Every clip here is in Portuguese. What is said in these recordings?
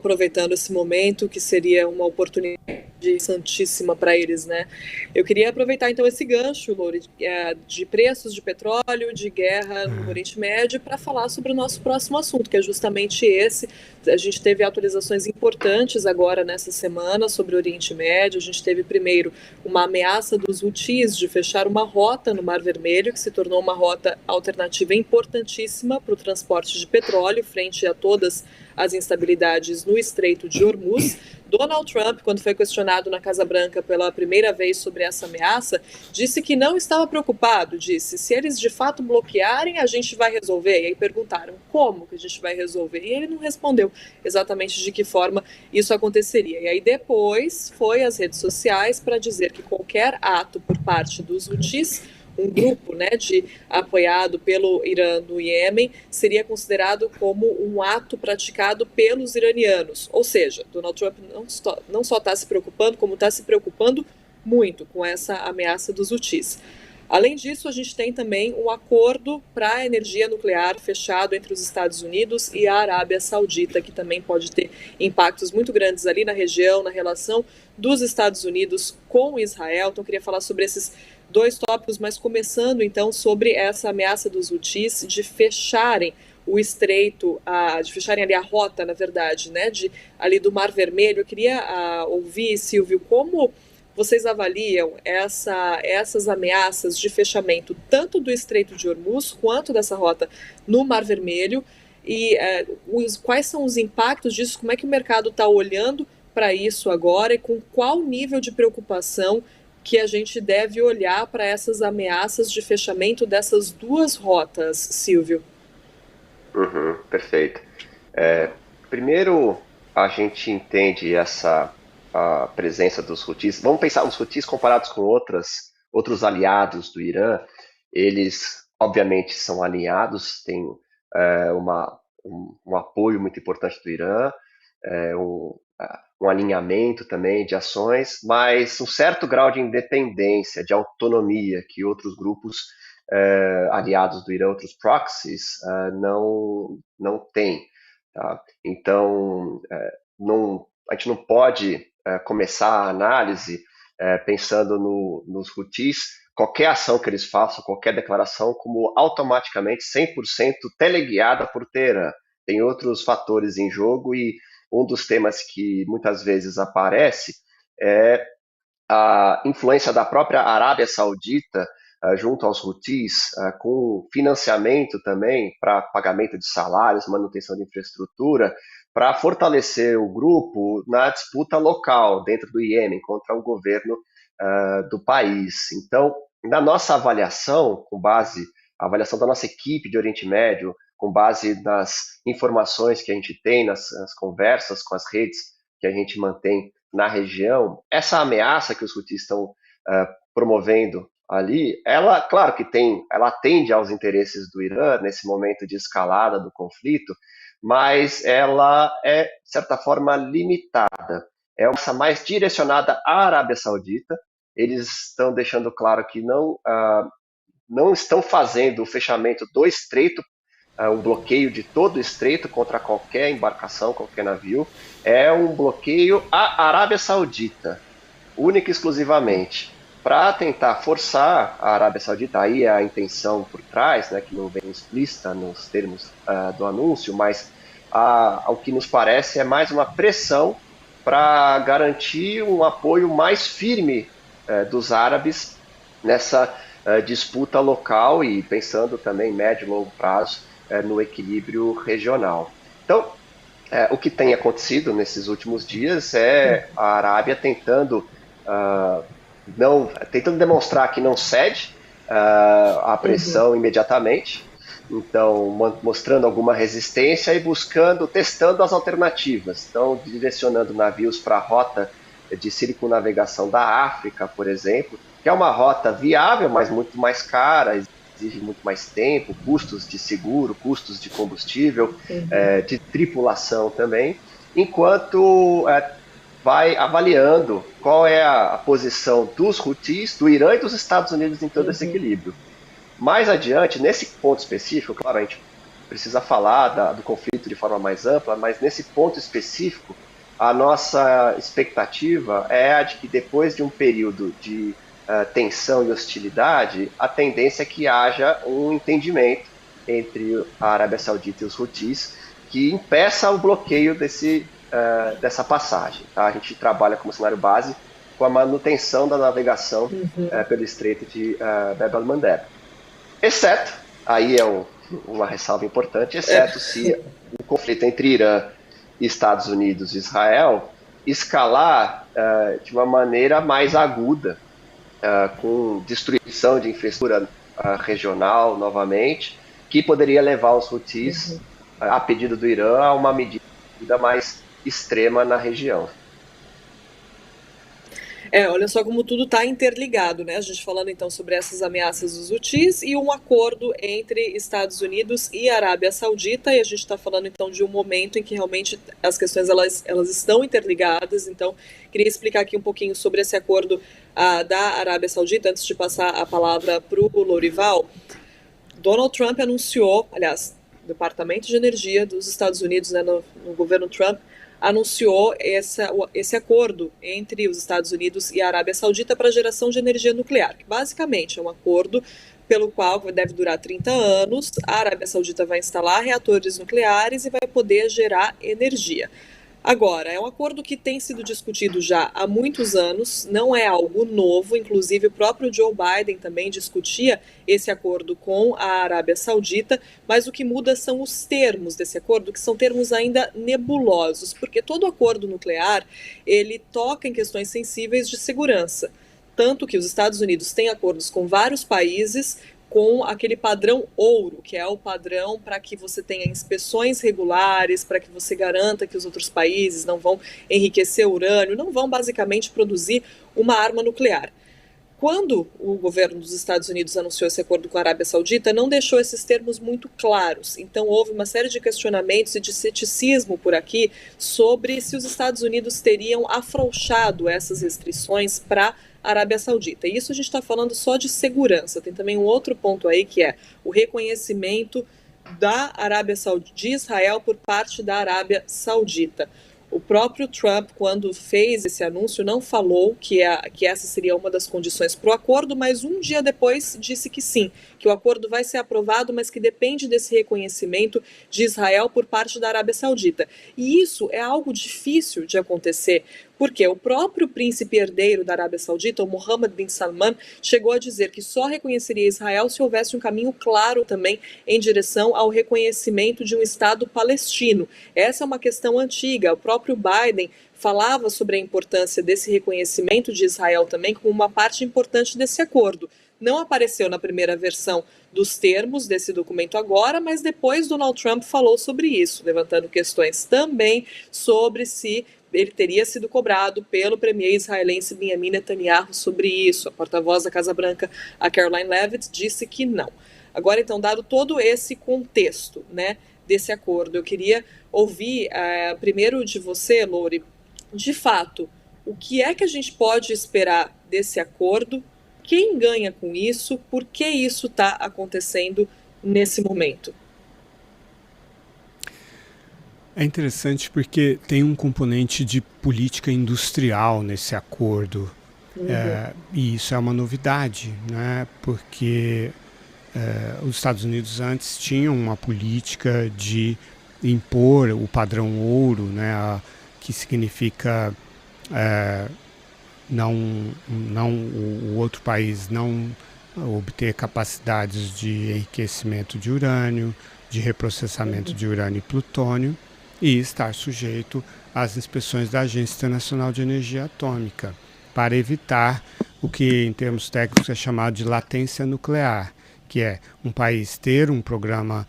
aproveitando esse momento, que seria uma oportunidade santíssima para eles, né? Eu queria aproveitar então esse gancho, Lore, de preços de petróleo, de guerra no Oriente Médio, para falar sobre o nosso próximo assunto, que é justamente esse. A gente teve atualizações importantes agora nessa semana sobre o Oriente Médio. A gente teve primeiro uma ameaça dos Houthis de fechar uma rota no Mar Vermelho, que se tornou uma rota alternativa importantíssima para o transporte de petróleo, frente a todas as instabilidades no Estreito de Hormuz. Donald Trump, quando foi questionado na Casa Branca pela primeira vez sobre essa ameaça, disse que não estava preocupado, disse, se eles de fato bloquearem, a gente vai resolver. E aí perguntaram, como que a gente vai resolver? E ele não respondeu exatamente de que forma isso aconteceria. E aí depois foi às redes sociais para dizer que qualquer ato por parte dos Houthis, um grupo, né, apoiado pelo Irã no Iêmen, seria considerado como um ato praticado pelos iranianos. Ou seja, Donald Trump não só está se preocupando, como está se preocupando muito com essa ameaça dos Houthis. Além disso, a gente tem também um acordo para a energia nuclear fechado entre os Estados Unidos e a Arábia Saudita, que também pode ter impactos muito grandes ali na região, na relação dos Estados Unidos com Israel. Então, eu queria falar sobre esses dois tópicos, mas começando então sobre essa ameaça dos Houthis de fecharem o estreito, de fecharem ali a rota, na verdade, né, ali do Mar Vermelho. Eu queria ouvir, Silvio, como vocês avaliam essas ameaças de fechamento tanto do Estreito de Hormuz quanto dessa rota no Mar Vermelho e quais são os impactos disso, como é que o mercado está olhando para isso agora e com qual nível de preocupação que a gente deve olhar para essas ameaças de fechamento dessas duas rotas, Silvio? Perfeito. Primeiro, a gente entende a presença dos Houthis. Vamos pensar os Houthis comparados com outros aliados do Irã. Eles, obviamente, são alinhados, têm um apoio muito importante do Irã, um alinhamento também de ações, mas um certo grau de independência, de autonomia que outros grupos aliados do Irã, outros proxies, não têm. Tá? Então, a gente não pode começar a análise pensando nos Houthis, qualquer ação que eles façam, qualquer declaração, como automaticamente 100% teleguiada por Teherã. Tem outros fatores em jogo e um dos temas que muitas vezes aparece é a influência da própria Arábia Saudita junto aos Houthis, com financiamento também para pagamento de salários, manutenção de infraestrutura, para fortalecer o grupo na disputa local dentro do Iêmen contra o governo do país. Então, na nossa avaliação, a avaliação da nossa equipe de Oriente Médio, com base nas informações que a gente tem, nas conversas com as redes que a gente mantém na região, essa ameaça que os Houthis estão promovendo ali, ela, claro que ela atende aos interesses do Irã nesse momento de escalada do conflito, mas ela é, de certa forma, limitada. É uma ameaça mais direcionada à Arábia Saudita. Eles estão deixando claro que não estão fazendo o fechamento do estreito, um bloqueio de todo o estreito contra qualquer embarcação, qualquer navio. É um bloqueio à Arábia Saudita, única e exclusivamente, para tentar forçar a Arábia Saudita. Aí é a intenção por trás, né, que não vem explícita nos termos do anúncio, mas ao que nos parece é mais uma pressão para garantir um apoio mais firme dos árabes nessa disputa local e pensando também em médio e longo prazo no equilíbrio regional. Então, o que tem acontecido nesses últimos dias é a Arábia tentando demonstrar que não cede à pressão imediatamente, então mostrando alguma resistência e testando as alternativas, então direcionando navios para a rota de circunnavegação da África, por exemplo, que é uma rota viável, mas muito mais cara, exige muito mais tempo, custos de seguro, custos de combustível, de tripulação também, enquanto vai avaliando qual é a posição dos Houthis, do Irã e dos Estados Unidos em todo esse equilíbrio. Mais adiante, nesse ponto específico, claro, a gente precisa falar do conflito de forma mais ampla, mas nesse ponto específico, a nossa expectativa é a de que depois de um período de tensão e hostilidade, a tendência é que haja um entendimento entre a Arábia Saudita e os Houthis que impeça o bloqueio dessa passagem. Tá? A gente trabalha como cenário base com a manutenção da navegação pelo Estreito de Bab el-Mandeb. Exceto, aí é uma ressalva importante, exceto se o conflito entre Irã, Estados Unidos e Israel escalar de uma maneira mais aguda, com destruição de infraestrutura regional novamente, que poderia levar os Houthis, a pedido do Irã, a uma medida mais extrema na região. Olha só como tudo está interligado, né? A gente falando então sobre essas ameaças dos Houthis e um acordo entre Estados Unidos e Arábia Saudita, e a gente está falando então de um momento em que realmente as questões elas estão interligadas. Então, queria explicar aqui um pouquinho sobre esse acordo da Arábia Saudita, antes de passar a palavra para o Lourival. Donald Trump anunciou, aliás, o Departamento de Energia dos Estados Unidos, né, no governo Trump, anunciou esse acordo entre os Estados Unidos e a Arábia Saudita para a geração de energia nuclear, que basicamente é um acordo pelo qual deve durar 30 anos, a Arábia Saudita vai instalar reatores nucleares e vai poder gerar energia. Agora, é um acordo que tem sido discutido já há muitos anos, não é algo novo, inclusive o próprio Joe Biden também discutia esse acordo com a Arábia Saudita, mas o que muda são os termos desse acordo, que são termos ainda nebulosos, porque todo acordo nuclear, ele toca em questões sensíveis de segurança, tanto que os Estados Unidos têm acordos com vários países, com aquele padrão ouro, que é o padrão para que você tenha inspeções regulares, para que você garanta que os outros países não vão enriquecer urânio, não vão basicamente produzir uma arma nuclear. Quando o governo dos Estados Unidos anunciou esse acordo com a Arábia Saudita, não deixou esses termos muito claros. Então houve uma série de questionamentos e de ceticismo por aqui sobre se os Estados Unidos teriam afrouxado essas restrições para Arábia Saudita. E isso a gente está falando só de segurança. Tem também um outro ponto aí que é o reconhecimento da Arábia Saudita, de Israel por parte da Arábia Saudita. O próprio Trump, quando fez esse anúncio, não falou que essa seria uma das condições para o acordo, mas um dia depois disse que sim, que o acordo vai ser aprovado, mas que depende desse reconhecimento de Israel por parte da Arábia Saudita. E isso é algo difícil de acontecer, porque o próprio príncipe herdeiro da Arábia Saudita, o Mohammed bin Salman, chegou a dizer que só reconheceria Israel se houvesse um caminho claro também em direção ao reconhecimento de um Estado palestino. Essa é uma questão antiga. O próprio Biden falava sobre a importância desse reconhecimento de Israel também como uma parte importante desse acordo. Não apareceu na primeira versão dos termos desse documento agora, mas depois Donald Trump falou sobre isso, levantando questões também sobre se ele teria sido cobrado pelo premier israelense Benjamin Netanyahu sobre isso. A porta-voz da Casa Branca, a Caroline Leavitt, disse que não. Agora, então, dado todo esse contexto, né, desse acordo, eu queria ouvir primeiro de você, Lori, de fato, o que é que a gente pode esperar desse acordo? Quem ganha com isso? Por que isso está acontecendo nesse momento? É interessante porque tem um componente de política industrial nesse acordo. E isso é uma novidade, né? Porque os Estados Unidos antes tinham uma política de impor o padrão ouro, né? Que significa o outro país não obter capacidades de enriquecimento de urânio, de reprocessamento de urânio e plutônio, e estar sujeito às inspeções da Agência Internacional de Energia Atômica, para evitar o que em termos técnicos é chamado de latência nuclear, que é um país ter um programa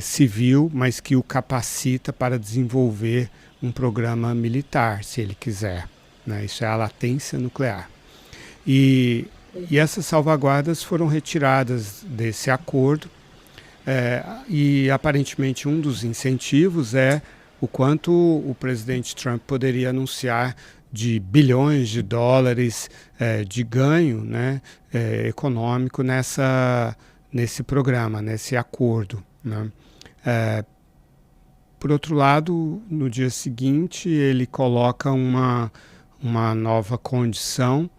civil, mas que o capacita para desenvolver um programa militar, se ele quiser. Né? Isso é a latência nuclear. E essas salvaguardas foram retiradas desse acordo, e aparentemente um dos incentivos é o quanto o presidente Trump poderia anunciar de bilhões de dólares de ganho, né, econômico nesse programa, nesse acordo. Né? Por outro lado, no dia seguinte, ele coloca uma nova condição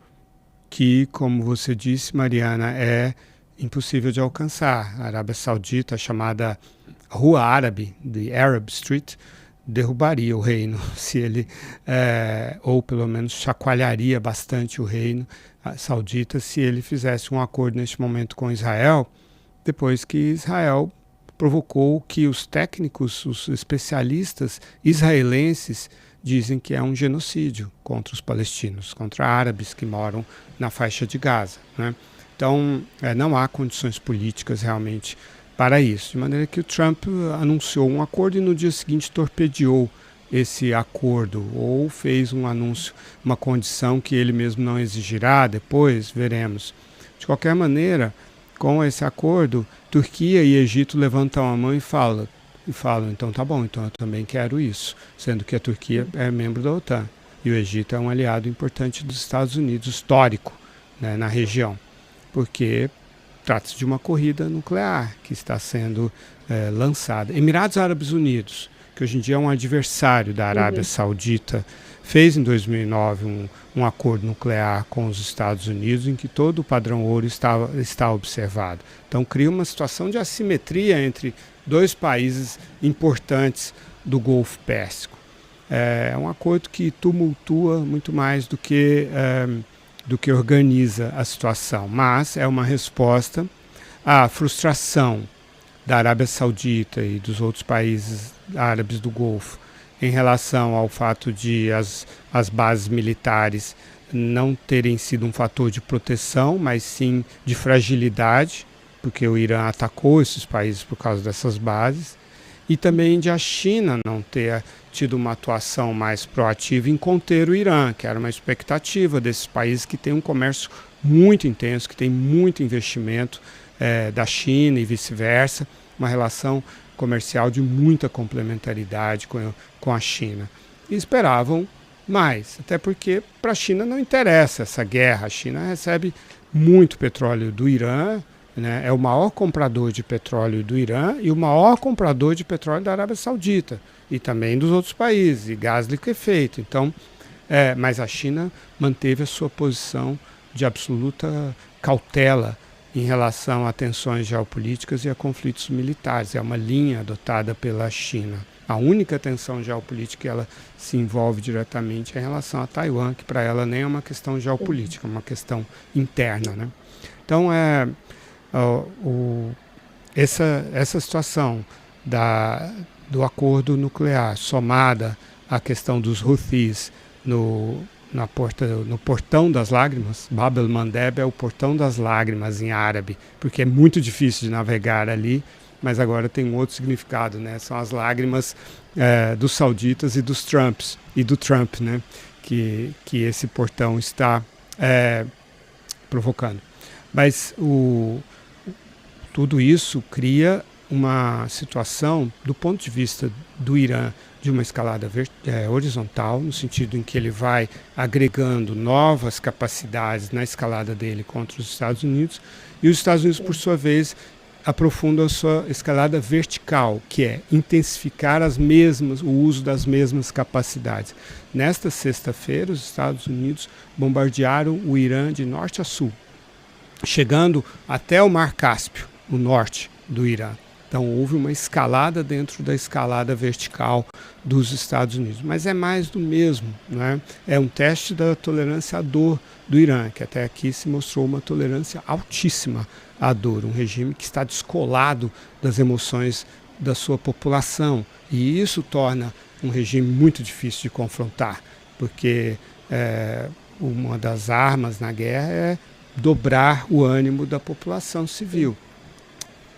que, como você disse, Mariana, é impossível de alcançar. A Arábia Saudita, a chamada Rua Árabe, the Arab Street, derrubaria o reino, se ele, ou pelo menos chacoalharia bastante o reino saudita se ele fizesse um acordo neste momento com Israel, depois que Israel provocou que os técnicos, os especialistas israelenses dizem que é um genocídio contra os palestinos, contra árabes que moram na faixa de Gaza, né? Então, não há condições políticas realmente para isso, de maneira que o Trump anunciou um acordo e no dia seguinte torpedeou esse acordo, ou fez um anúncio, uma condição que ele mesmo não exigirá, depois veremos. De qualquer maneira, com esse acordo, Turquia e Egito levantam a mão e falam, então tá bom, então eu também quero isso, sendo que a Turquia é membro da OTAN e o Egito é um aliado importante dos Estados Unidos, histórico, né, na região, porque trata-se de uma corrida nuclear que está sendo lançada. Emirados Árabes Unidos, que hoje em dia é um adversário da Arábia Saudita, fez em 2009 um acordo nuclear com os Estados Unidos em que todo o padrão ouro está observado. Então cria uma situação de assimetria entre dois países importantes do Golfo Pérsico. É um acordo que tumultua muito mais do que organiza a situação, mas é uma resposta à frustração da Arábia Saudita e dos outros países árabes do Golfo em relação ao fato de as bases militares não terem sido um fator de proteção, mas sim de fragilidade, porque o Irã atacou esses países por causa dessas bases, e também de a China não ter tido uma atuação mais proativa em conter o Irã, que era uma expectativa desses países que têm um comércio muito intenso, que tem muito investimento da China e vice-versa, uma relação comercial de muita complementaridade com a China. E esperavam mais, até porque para a China não interessa essa guerra. A China recebe muito petróleo do Irã, né? É o maior comprador de petróleo do Irã e o maior comprador de petróleo da Arábia Saudita e também dos outros países, e gás liquefeito. Então, mas a China manteve a sua posição de absoluta cautela em relação a tensões geopolíticas e a conflitos militares. É uma linha adotada pela China. A única tensão geopolítica que ela se envolve diretamente é em relação a Taiwan, que para ela nem é uma questão geopolítica, é uma questão interna, né? Então, essa situação do acordo nuclear, somada à questão dos Houthis no portão das lágrimas. Bab el-Mandeb é o portão das lágrimas em árabe, porque é muito difícil de navegar ali, mas agora tem um outro significado, né? São as lágrimas dos sauditas e dos Trumps, e do Trump, né? Que esse portão está provocando. Mas tudo isso cria uma situação, do ponto de vista do Irã, de uma escalada horizontal, no sentido em que ele vai agregando novas capacidades na escalada dele contra os Estados Unidos, e os Estados Unidos, por sua vez, aprofundam a sua escalada vertical, que é intensificar o uso das mesmas capacidades. Nesta sexta-feira, os Estados Unidos bombardearam o Irã de norte a sul, chegando até o Mar Cáspio, no norte do Irã. Então houve uma escalada dentro da escalada vertical dos Estados Unidos. Mas é mais do mesmo, né? É um teste da tolerância à dor do Irã, que até aqui se mostrou uma tolerância altíssima à dor, um regime que está descolado das emoções da sua população. E isso torna um regime muito difícil de confrontar, porque uma das armas na guerra é dobrar o ânimo da população civil.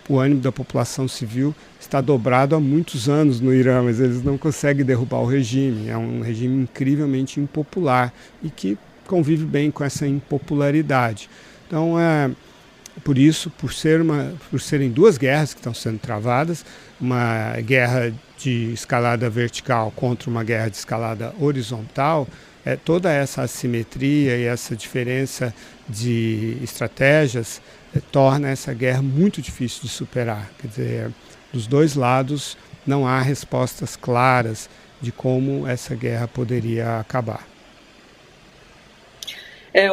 O ânimo da população civil está dobrado há muitos anos no Irã, mas eles não conseguem derrubar o regime. É um regime incrivelmente impopular e que convive bem com essa impopularidade. Então, por isso, por serem duas guerras que estão sendo travadas, uma guerra de escalada vertical contra uma guerra de escalada horizontal, toda essa assimetria e essa diferença de estratégias torna essa guerra muito difícil de superar. Quer dizer, dos dois lados não há respostas claras de como essa guerra poderia acabar.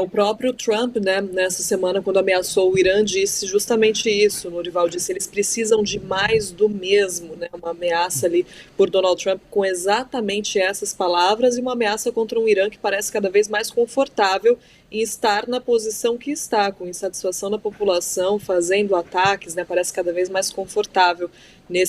O próprio Trump, né, nessa semana, quando ameaçou o Irã, disse justamente isso. Norival disse: eles precisam de mais do mesmo, né, uma ameaça ali por Donald Trump com exatamente essas palavras, e uma ameaça contra um Irã que parece cada vez mais confortável em estar na posição que está, com insatisfação da população, fazendo ataques, né, parece cada vez mais confortável nesse